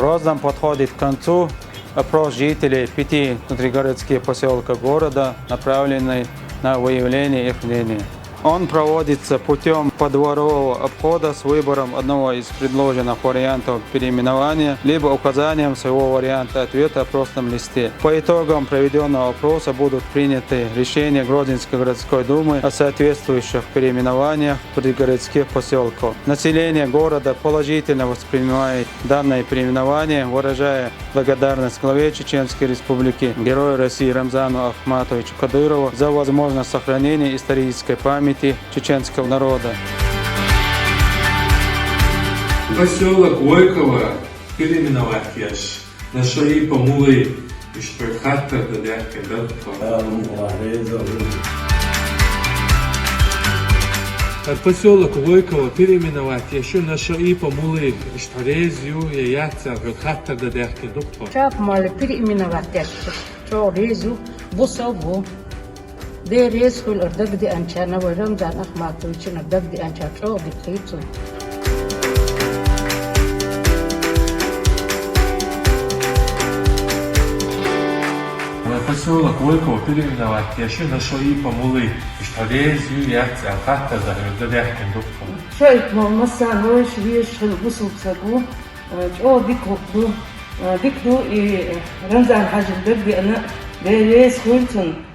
Грозном подходит к концу опрос жителей 5 внутригородских поселков города, направленный на выявление их мнений. Он проводится путем подворового обхода с выбором одного из предложенных вариантов переименования, либо указанием своего варианта ответа в опросном листе. По итогам проведенного опроса будут приняты решения Гродненской городской думы о соответствующих переименованиях пригородских поселков. Население города положительно воспринимает данное переименование, выражая благодарность главе Чеченской Республики, герою России Рамзану Ахматовичу Кадырову за возможность сохранения исторической памяти чеченского народа. Поселок Войково переименовать яш. На шаи помулы и штрихаттер да дяхке Поселок Войково переименовать еще на шаи помулы и штрезью и яцер хаттер да дяхке доктор. Чап мали переименовать яш. Штрезью бусову. Дерез кул ордаг ди анчана Рамзан Ахматович ордаг ди анча чо ди хитсу. Поселок Войково переименовать еще на шаи помулы и штрезью яцер хаттер да дяхке доктор. شايف مثلا هو شبيش بوسو بسقو او بيكو رمزان حاجة بدي أنا ديريس كوينتون